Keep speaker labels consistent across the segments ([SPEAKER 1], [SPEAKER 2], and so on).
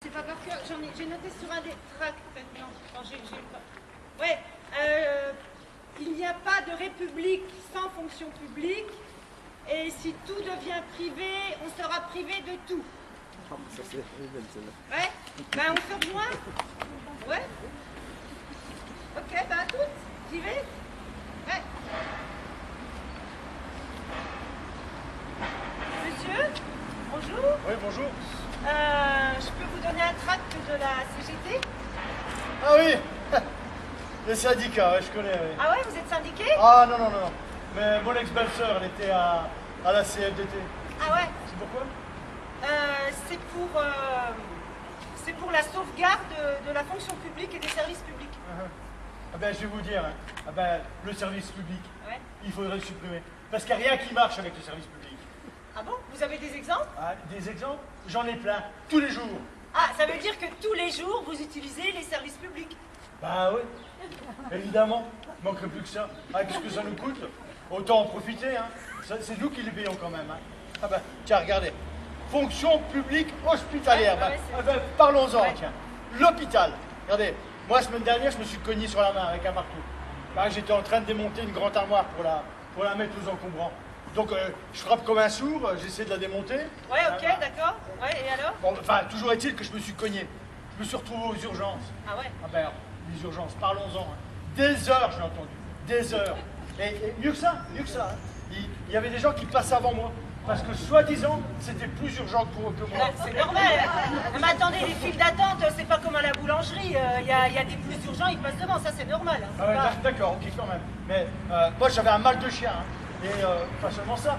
[SPEAKER 1] C'est pas par cœur, j'ai noté sur un des tracts maintenant. Non, j'ai pas. Ouais, il n'y a pas de république sans fonction publique, et si tout devient privé, on sera privé de tout.
[SPEAKER 2] Ça c'est belle celle-là.
[SPEAKER 1] Ouais, ben on se rejoint. Ouais. Ok, ben à toutes, j'y vais. Ouais. Monsieur, bonjour.
[SPEAKER 3] Oui, bonjour.
[SPEAKER 1] Je peux vous donner un tract de la CGT?
[SPEAKER 3] Ah oui, les syndicats, ouais, je connais, oui.
[SPEAKER 1] Ah ouais, vous êtes syndiqué?
[SPEAKER 3] Ah non, non, non. Mais mon ex-belle-sœur, elle était à la CFDT.
[SPEAKER 1] Ah ouais.
[SPEAKER 3] C'est pourquoi?
[SPEAKER 1] C'est pour la sauvegarde de la fonction publique et des services publics.
[SPEAKER 3] Ah ben, je vais vous dire, hein. Ah ben, le service public,
[SPEAKER 1] Ouais.
[SPEAKER 3] il faudrait le supprimer. Parce qu'il n'y a rien qui marche avec le service public.
[SPEAKER 1] Ah bon? Vous avez des exemples?
[SPEAKER 3] Ah, des exemples? J'en ai plein, tous les jours.
[SPEAKER 1] Ah, ça veut dire que tous les jours, vous utilisez les services publics?
[SPEAKER 3] Bah oui, évidemment, il manquerait plus que ça. Avec ce que ça nous coûte, autant en profiter, hein. C'est nous qui les payons quand même, hein. Ah ben, tiens, regardez. Fonction publique hospitalière.
[SPEAKER 1] Ouais, ouais,
[SPEAKER 3] Ben, parlons-en,
[SPEAKER 1] Ouais.
[SPEAKER 3] tiens. L'hôpital. Regardez, moi, la semaine dernière, je me suis cogné sur la main avec un marteau. Ben, j'étais en train de démonter une grande armoire pour la mettre aux encombrants. Donc, je frappe comme un sourd, j'essaie de la démonter.
[SPEAKER 1] Ouais, ok, d'accord. Ouais, et alors?
[SPEAKER 3] Bon, enfin, toujours est-il que je me suis cogné. Je me suis retrouvé aux urgences.
[SPEAKER 1] Ah ouais?
[SPEAKER 3] Ah ben, les urgences, parlons-en. Hein. Des heures, j'ai entendu. Des heures. Et mieux que ça, hein. Il y avait des gens qui passaient avant moi. Parce que, soi-disant, c'était plus urgent que moi.
[SPEAKER 1] Ah, c'est normal. Mais attendez, les files d'attente, c'est pas comme à la boulangerie. Il y a des plus urgents, ils passent devant, ça c'est normal. Hein,
[SPEAKER 3] Ah ouais,
[SPEAKER 1] pas-
[SPEAKER 3] d'accord, ok, quand même. Mais moi, j'avais un mal de chien. Hein. Et pas seulement ça.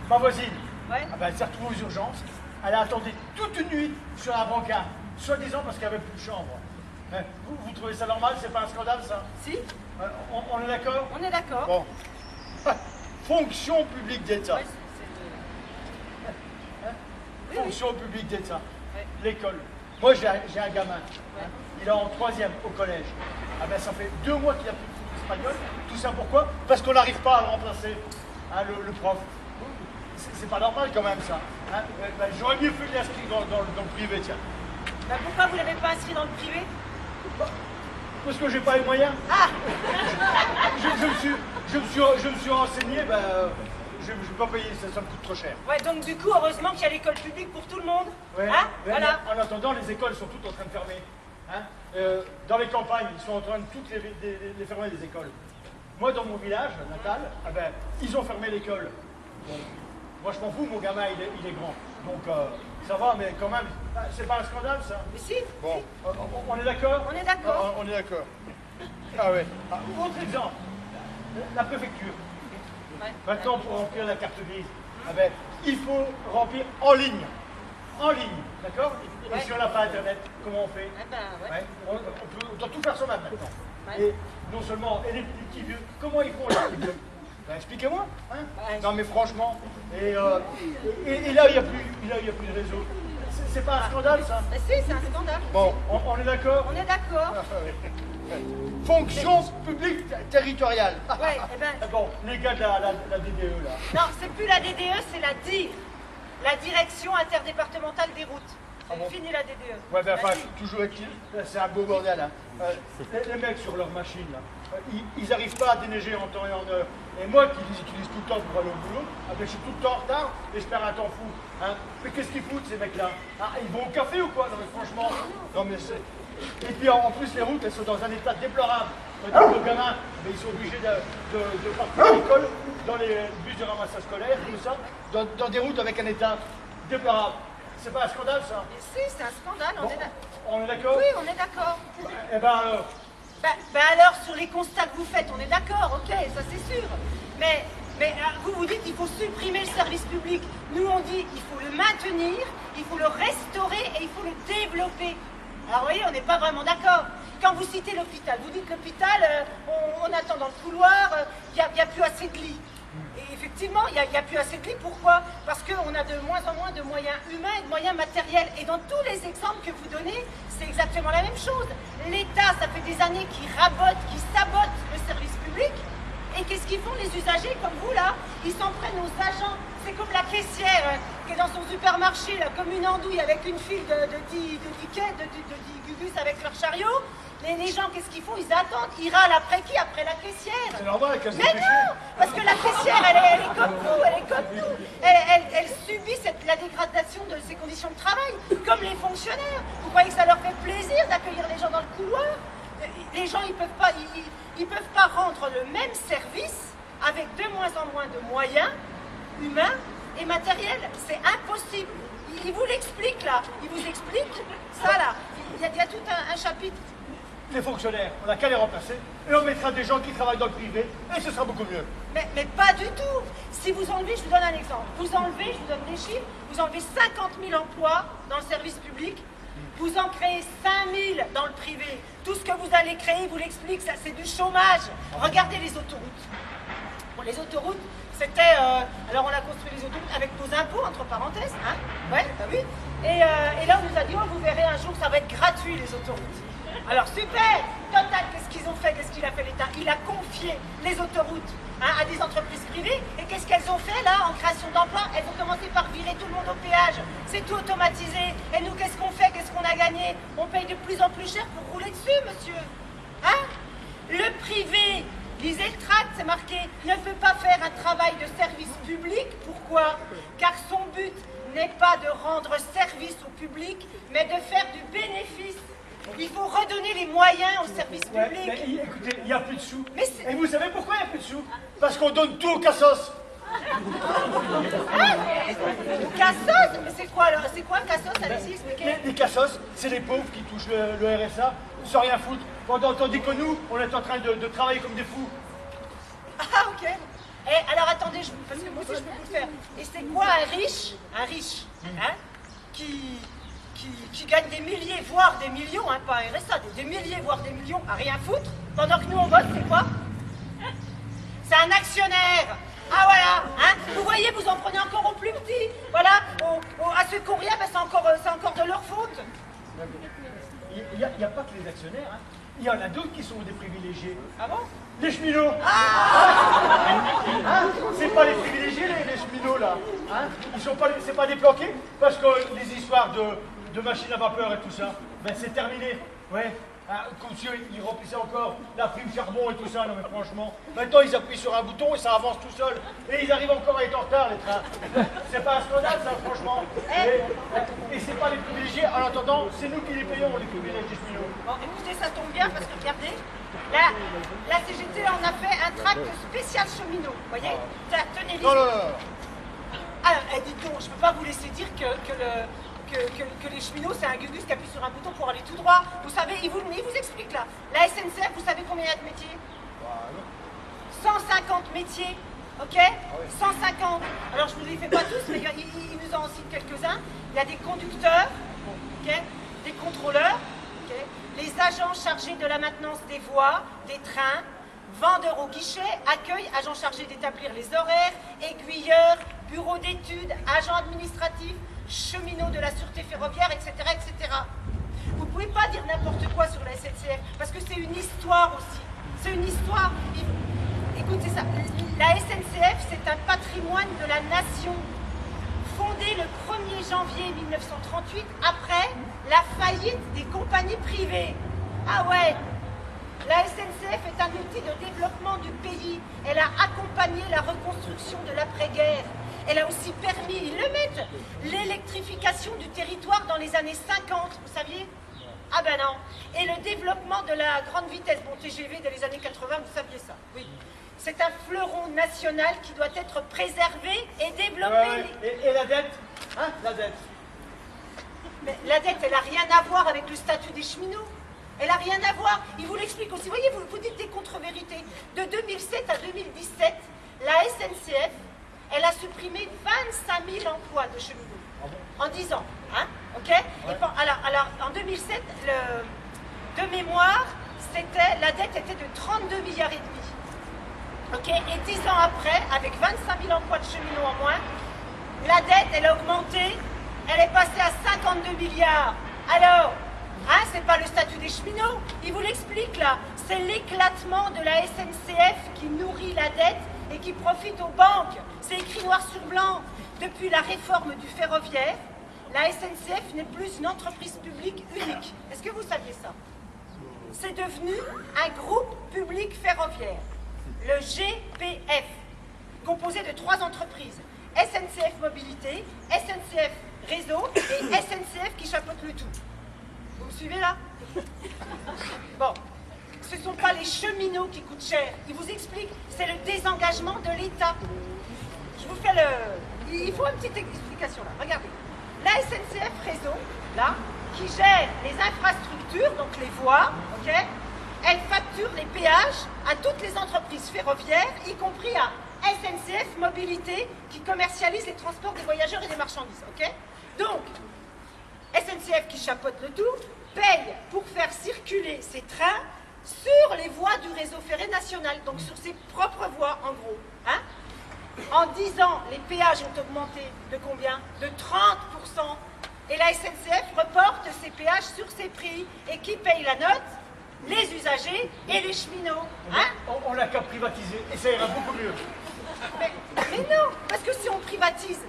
[SPEAKER 3] Ma voisine,
[SPEAKER 1] Ouais.
[SPEAKER 3] ah ben, elle s'est retrouvée aux urgences. Elle a attendu toute une nuit sur un brancard. Soi-disant parce qu'il n'y avait plus de chambre. Mais vous trouvez ça normal? C'est pas un scandale, ça?
[SPEAKER 1] Si,
[SPEAKER 3] On est d'accord?
[SPEAKER 1] on est d'accord.
[SPEAKER 3] Bon. Fonction publique d'État.
[SPEAKER 1] Ouais, oui, oui.
[SPEAKER 3] Fonction publique d'État.
[SPEAKER 1] Ouais.
[SPEAKER 3] L'école. Moi, j'ai un gamin. Hein. Il est en 3e au collège. Ah ben, ça fait 2 mois qu'il a plus de espagnol. Tout ça pourquoi? Parce qu'on n'arrive pas à le remplacer, hein, le prof. C'est pas normal quand même, ça. Hein. Ben, j'aurais mieux fait de l'inscrire dans le privé, tiens.
[SPEAKER 1] Bah, pourquoi vous l'avez pas inscrit dans le privé?
[SPEAKER 3] Parce que j'ai pas les moyens.
[SPEAKER 1] Ah,
[SPEAKER 3] Je me suis renseigné, ben, je ne vais pas payer, ça me coûte trop cher.
[SPEAKER 1] ouais, donc du coup, heureusement qu'il y a l'école publique pour tout le monde.
[SPEAKER 3] Ouais,
[SPEAKER 1] Hein?
[SPEAKER 3] mais
[SPEAKER 1] Voilà.
[SPEAKER 3] En attendant, les écoles sont toutes en train de fermer. Hein. Dans les campagnes, ils sont en train de toutes les fermer, les écoles. Moi, dans mon village natal, ah ben, ils ont fermé l'école. Bon, moi, je m'en fous, mon gamin, il est grand. Donc, ça va, mais quand même, c'est pas un scandale, ça.
[SPEAKER 1] Mais si,
[SPEAKER 3] Bon, on est d'accord?
[SPEAKER 1] On est d'accord.
[SPEAKER 3] On est d'accord. Ah ouais. Ah, autre exemple, la préfecture.
[SPEAKER 1] Ouais.
[SPEAKER 3] Maintenant, pour remplir la carte grise, ah ben, il faut remplir en ligne. En ligne, d'accord? Et
[SPEAKER 1] Ouais.
[SPEAKER 3] si on n'a pas Internet, comment on fait?
[SPEAKER 1] Ah ben, ouais.
[SPEAKER 3] Ouais, on doit tout faire soi-même maintenant.
[SPEAKER 1] Ouais.
[SPEAKER 3] Et non seulement, et les petits vieux, comment ils font les petits vieux? Ben, expliquez-moi. Hein?
[SPEAKER 1] Ouais.
[SPEAKER 3] Non mais franchement, et là il n'y a plus de réseau. C'est pas un scandale, ça?
[SPEAKER 1] Mais si, c'est un scandale.
[SPEAKER 3] Bon, on est d'accord?
[SPEAKER 1] On est d'accord.
[SPEAKER 3] Fonction publique territoriale.
[SPEAKER 1] Ouais, eh ben-
[SPEAKER 3] Ah bon, les gars de la DDE, là.
[SPEAKER 1] Non, c'est plus la DDE, c'est la DIR. La Direction Interdépartementale des Routes.
[SPEAKER 3] Ah bon?
[SPEAKER 1] C'est fini la DDE.
[SPEAKER 3] Ouais, ben
[SPEAKER 1] La
[SPEAKER 3] enfin,
[SPEAKER 1] DIR.
[SPEAKER 3] toujours est-il, c'est un beau bordel, hein. Les mecs sur leur machine, là, ils n'arrivent pas à déneiger en temps et en heure. Et moi qui les utilise tout le temps pour aller au boulot, ah ben, je suis tout le temps en retard et je perds un temps fou. Hein. Mais qu'est-ce qu'ils foutent, ces mecs-là? Ah, ils vont au café ou quoi? Non mais franchement, non mais c'est... Et puis en plus, les routes, elles sont dans un état déplorable. Nos gamins, mais ils sont obligés de partir à l'école, dans les bus de ramassage scolaire, tout ça, dans des routes avec un état déplorable. C'est pas un scandale, ça?
[SPEAKER 1] Mais si, c'est un scandale,
[SPEAKER 3] Bon, on est d'accord?
[SPEAKER 1] Oui, on est d'accord.
[SPEAKER 3] Eh ben alors,
[SPEAKER 1] Ben alors, sur les constats que vous faites, on est d'accord, ok, ça c'est sûr. Mais vous dites qu'il faut supprimer le service public. Nous, on dit qu'il faut le maintenir, il faut le restaurer et il faut le développer. Alors, vous voyez, on n'est pas vraiment d'accord. Quand vous citez l'hôpital, vous dites l'hôpital, on attend dans le couloir, il n'y a plus assez de lits. Et effectivement, il n'y a plus assez de lits. Pourquoi? Parce qu'on a de moins en moins de moyens humains et de moyens matériels. Et dans tous les exemples que vous donnez, c'est exactement la même chose. L'État, ça fait des années qu'il rabote, qu'il sabote le service public. Et qu'est-ce qu'ils font les usagers comme vous là? Ils s'en prennent aux agents. C'est comme la caissière qui est dans son supermarché, là, comme une andouille, avec une file de 10 tickets, de 10 gugus avec leur chariot. Les gens, qu'est-ce qu'ils font? Ils attendent. Ils râlent après qui? Après la caissière.
[SPEAKER 3] C'est normal qu'elle se
[SPEAKER 1] Mais non, parce que la caissière, elle est comme nous, elle est comme nous. Elle subit la dégradation de ses conditions de travail, comme les fonctionnaires. Vous croyez que ça leur fait plaisir d'accueillir les gens dans le couloir? Les gens, ils peuvent pas rendre le même service avec de moins en moins de moyens humains et matériels. C'est impossible. Il vous l'explique là. Il vous explique ça là. Il y a tout un chapitre.
[SPEAKER 3] Les fonctionnaires, on n'a qu'à les remplacer et on mettra des gens qui travaillent dans le privé et ce sera beaucoup mieux.
[SPEAKER 1] Mais pas du tout. Si vous enlevez, je vous donne un exemple. Vous enlevez, je vous donne des chiffres, vous enlevez 50 000 emplois dans le service public, vous en créez 5 000 dans le privé. Tout ce que vous allez créer, vous l'explique, ça c'est du chômage. Regardez les autoroutes. Bon, les autoroutes, c'était... alors on a construit les autoroutes avec nos impôts, entre parenthèses. Hein, ouais, bah oui. Et là, on nous a dit, oh, vous verrez un jour, ça va être gratuit, les autoroutes. Alors super. Total, qu'est-ce qu'ils ont fait? Qu'est-ce qu'il a fait l'État? Il a confié les autoroutes à des entreprises privées. Et qu'est-ce qu'elles ont fait là en création d'emplois? Elles ont commencé par virer tout le monde au péage. C'est tout automatisé. Et nous, qu'est-ce qu'on fait? Qu'est-ce qu'on a gagné? On paye de plus en plus cher pour rouler dessus, monsieur. Hein? Le privé, lisez le tract, c'est marqué, ne peut pas faire un travail de service public. Pourquoi? Car son but n'est pas de rendre service au public, mais de faire du bénéfice. Il faut redonner les moyens au service public.
[SPEAKER 3] Mais écoutez, il n'y a plus de sous.
[SPEAKER 1] Mais
[SPEAKER 3] et vous savez pourquoi il n'y a plus de sous? Parce qu'on donne tout aux cassos.
[SPEAKER 1] Cassos? Mais c'est quoi alors? C'est quoi cassos? Allez-y, expliquez.
[SPEAKER 3] Les cassos, c'est les pauvres qui touchent le RSA sans rien foutre. Tandis que nous, on est en train de travailler comme des fous.
[SPEAKER 1] Ah, ok. Et alors attendez, parce que moi aussi je peux vous le faire. Et c'est quoi un riche, hein, qui gagne des milliers, voire des millions, hein, pas un RSA, des milliers, voire des millions à rien foutre, pendant que nous on vote, c'est quoi? C'est un actionnaire. Ah voilà, hein, vous voyez, vous en prenez encore au plus petit. Voilà, à ceux qui n'ont rien, ben, c'est encore de leur faute.
[SPEAKER 3] Il n'y a pas que les actionnaires, hein. Il y en a d'autres qui sont des privilégiés.
[SPEAKER 1] Ah bon?
[SPEAKER 3] Les cheminots. Hein? C'est pas les privilégiés, les cheminots, là. Hein? C'est pas des planqués, parce que les histoires de machines à vapeur et tout ça, ben c'est terminé. Ouais. Ah, comme si ils remplissaient encore la prime charbon et tout ça, non mais franchement. Maintenant ils appuient sur un bouton et ça avance tout seul. Et ils arrivent encore à être en retard, les trains. C'est pas un scandale ça, franchement. Et c'est pas les privilégiés, en attendant, c'est nous qui les payons, les privilégiés cheminots.
[SPEAKER 1] Bon, écoutez, ça tombe bien parce que regardez, la CGT en a fait un tract spécial cheminot, vous voyez? Tenez,
[SPEAKER 3] Non.
[SPEAKER 1] Alors, dites donc, je peux pas vous laisser dire que les cheminots, c'est un gugus qui appuie sur un bouton pour aller tout droit. Vous savez, il vous explique là. La SNCF, vous savez combien il y a de métiers? 150 métiers, ok? 150. Alors, je ne vous les fais pas tous, mais il nous en cite quelques-uns. Il y a des conducteurs, ok? Des contrôleurs, ok? Les agents chargés de la maintenance des voies, des trains, vendeurs au guichet, accueil, agents chargés d'établir les horaires, aiguilleurs, bureaux d'études, agents administratifs, cheminots de la sûreté ferroviaire, etc., etc. Vous ne pouvez pas dire n'importe quoi sur la SNCF, parce que c'est une histoire aussi. C'est une histoire. Écoutez ça, la SNCF, c'est un patrimoine de la nation. Fondé le 1er janvier 1938, après la faillite des compagnies privées. Ah ouais, la SNCF est un outil de développement du pays. Elle a accompagné la reconstruction de l'après-guerre. Elle a aussi permis, ils le mettent, l'électrification du territoire dans les années 50, vous saviez? Ah ben non. Et le développement de la grande vitesse, bon TGV dans les années 80, vous saviez ça? Oui. C'est un fleuron national qui doit être préservé et développé.
[SPEAKER 3] Et la dette? Hein? La dette?
[SPEAKER 1] Mais la dette, elle n'a rien à voir avec le statut des cheminots. Elle n'a rien à voir. Il vous l'explique aussi. Vous voyez, vous dites des contre-vérités. De 2007 à 2017, la SNCF, elle a supprimé 25 000 emplois de cheminots. En 10 ans. Hein? Ok? Ouais. Et alors, en 2007, de mémoire, la dette était de 32 milliards et demi. Ok? Et 10 ans après, avec 25 000 emplois de cheminots en moins, la dette, elle a augmenté. Elle est passée à 52 milliards. Alors, hein, c'est pas le statut des cheminots. Il vous l'explique là. C'est l'éclatement de la SNCF qui nourrit la dette et qui profite aux banques. C'est écrit noir sur blanc. depuis la réforme du ferroviaire, la SNCF n'est plus une entreprise publique unique. Est-ce que vous saviez ça? C'est devenu un groupe public ferroviaire, le GPF, composé de 3 entreprises, SNCF Mobilité, SNCF Réseau et SNCF qui chapeaute le tout. Vous me suivez là? Bon, ce ne sont pas les cheminots qui coûtent cher. Ils vous expliquent, c'est le désengagement de l'État. Je vous fais le... Il faut une petite explication là, regardez. La SNCF Réseau, là, qui gère les infrastructures, donc les voies, ok, elle facture les péages à toutes les entreprises ferroviaires, y compris à SNCF Mobilité, qui commercialise les transports des voyageurs et des marchandises, ok. Donc, SNCF qui chapeaute le tout, paye pour faire circuler ses trains sur les voies du réseau ferré national, donc sur ses propres voies, en gros, hein. En 10 ans, les péages ont augmenté de combien? De 30%. Et la SNCF reporte ces péages sur ses prix. Et qui paye la note? Les usagers et les cheminots. Hein?
[SPEAKER 3] On n'a qu'à privatiser et ça ira beaucoup mieux.
[SPEAKER 1] Mais non, parce que si on privatise,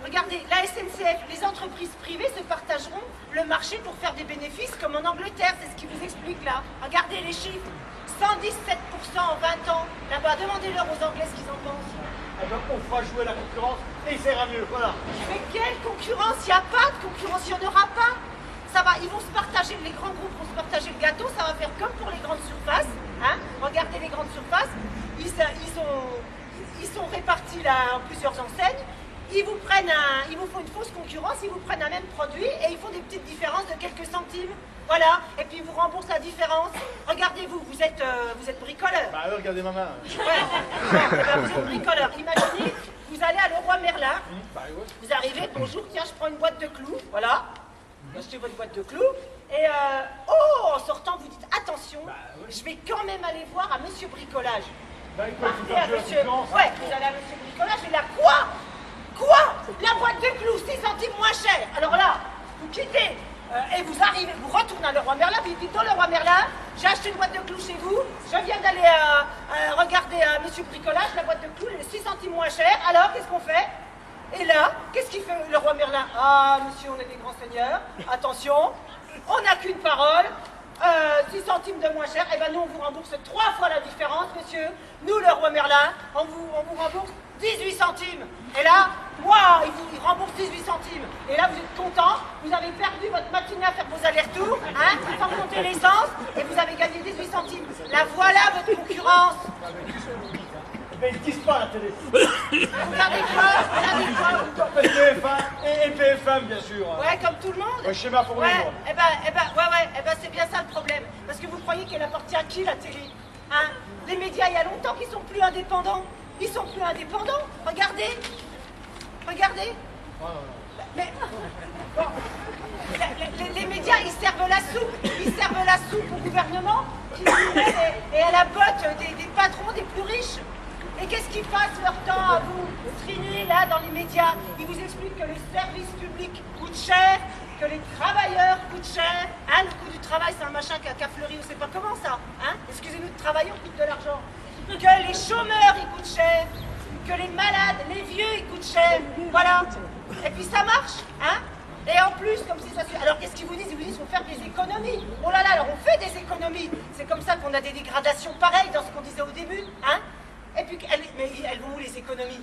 [SPEAKER 1] regardez, la SNCF, les entreprises privées se partageront le marché pour faire des bénéfices comme en Angleterre, c'est ce qui vous explique là. Regardez les chiffres. 117% en 20 ans. Là-bas, demandez-leur aux Anglais ce qu'ils en pensent.
[SPEAKER 3] Eh ben, on fera jouer la concurrence et ça ira mieux, voilà.
[SPEAKER 1] Mais quelle concurrence? Il n'y a pas de concurrence, il n'y en aura pas. Ça va, ils vont se partager, les grands groupes vont se partager le gâteau, ça va faire comme pour les grandes surfaces. Hein? Regardez les grandes surfaces, ils sont répartis là en plusieurs enseignes. Ils vous font une fausse concurrence, ils vous prennent un même produit et ils font des petites différences de quelques centimes. Voilà, et puis ils vous remboursent la différence. Regardez-vous, vous êtes bricoleur.
[SPEAKER 3] Bah regardez ma main.
[SPEAKER 1] Ouais, ben, vous êtes bricoleur. Imaginez, vous allez à Leroy Merlin, vous arrivez, bonjour, tiens, je prends une boîte de clous, voilà. Vous achetez votre boîte de clous, et en sortant, vous dites, attention, je vais quand même aller voir à Monsieur Bricolage.
[SPEAKER 3] Bah,
[SPEAKER 1] Partez à Monsieur... Ouais, vous allez à Monsieur Bricolage, et là, quoi? La boîte de clous, 6 centimes moins cher. Alors là, vous quittez, et vous arrivez, vous retournez à Leroy Merlin, puis vous dites, Leroy Merlin, j'ai acheté une boîte de clous chez vous, je viens d'aller regarder à Monsieur Bricolage, la boîte de clous, elle est 6 centimes moins chère, alors qu'est-ce qu'on fait? Et là, qu'est-ce qu'il fait Leroy Merlin? Ah, monsieur, on est des grands seigneurs, attention, on n'a qu'une parole, 6 centimes de moins cher, et ben nous on vous rembourse 3 fois la différence, monsieur. Nous, Leroy Merlin, on vous rembourse 18 centimes. Et là, waouh, il rembourse 18 centimes. Et là, vous êtes content, vous avez perdu votre matinée à faire vos allers-retours, hein, sans compter l'essence, et vous avez gagné 18 centimes. La voilà, votre concurrence.
[SPEAKER 3] Mais ils disent pas à la télé.
[SPEAKER 1] Regardez quoi
[SPEAKER 3] TF1 et PFM, bien sûr.
[SPEAKER 1] Ouais, comme tout le monde.
[SPEAKER 3] Ouais, schéma pour
[SPEAKER 1] ouais,
[SPEAKER 3] moi.
[SPEAKER 1] eh ben, c'est bien ça le problème. Parce que vous croyez qu'elle appartient à qui, la télé? Hein? Les médias, il y a longtemps qu'ils sont plus indépendants. Ils sont plus indépendants. Regardez. Mais bon, les médias, ils servent la soupe. Ils servent la soupe au gouvernement qui et à la botte des patrons des plus riches. Et qu'est-ce qu'ils passent leur temps à vous triner là dans les médias? Ils vous expliquent que le service public coûte cher, que les travailleurs coûtent cher. Hein, le coût du travail, c'est un machin qui a fleuri, on ne sait pas comment ça. Hein? Excusez-nous de travailler, on coûte de l'argent. Que les chômeurs, ils coûtent cher. Que les malades, les vieux, ils coûtent cher. Voilà. Et puis ça marche. Hein? Et en plus, comme si ça se... Alors qu'est-ce qu'ils vous disent? Ils vous disent qu'il faut faire des économies. Oh là là, alors on fait des économies. C'est comme ça qu'on a des dégradations pareilles dans ce qu'on disait au début. Hein? Et puis, mais elles vont où les économies?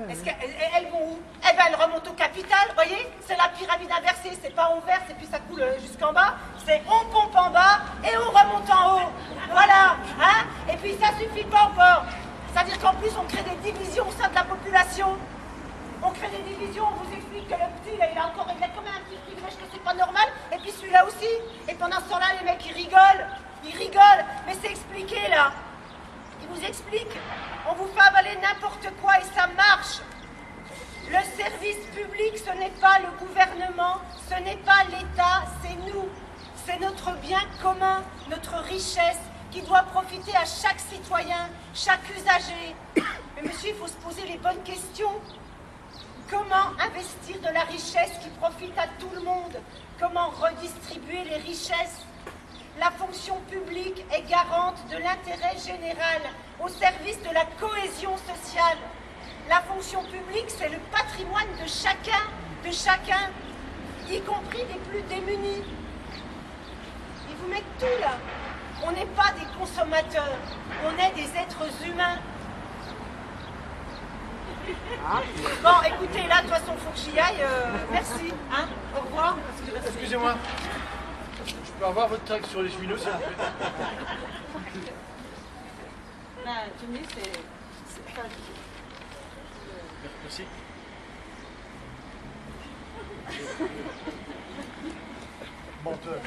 [SPEAKER 1] Est-ce qu'elles vont où? Eh bien, elles remontent au capital, vous voyez? C'est la pyramide inversée, c'est pas on verse et puis ça coule jusqu'en bas. C'est on pompe en bas et on remonte en haut. Voilà, hein? Et puis ça suffit pas encore. C'est-à-dire qu'en plus, on crée des divisions au sein de la population. On crée des divisions, on vous explique que le petit, là, il a quand même un petit privilège que c'est pas normal. Et puis celui-là aussi. Et pendant ce temps-là, les mecs, ils rigolent. Mais c'est expliqué, là. Ils vous expliquent. On vous fait avaler n'importe quoi et ça marche. Le service public, ce n'est pas le gouvernement, ce n'est pas l'État, c'est nous. C'est notre bien commun, notre richesse qui doit profiter à chaque citoyen, chaque usager. Mais monsieur, il faut se poser les bonnes questions. Comment investir de la richesse qui profite à tout le monde? Comment redistribuer les richesses? La fonction publique est garante de l'intérêt général au service de la cohésion sociale. La fonction publique, c'est le patrimoine de chacun, y compris des plus démunis. Ils vous mettent tout là. On n'est pas des consommateurs, on est des êtres humains. Bon, écoutez, là, de toute façon, faut que j'y aille. Merci, hein. Au revoir.
[SPEAKER 3] Excusez-moi. Je peux avoir votre tract sur les cheminots, s'il vous plaît?
[SPEAKER 1] Ben, tu me dis, c'est pas...
[SPEAKER 3] Merci. Menteur.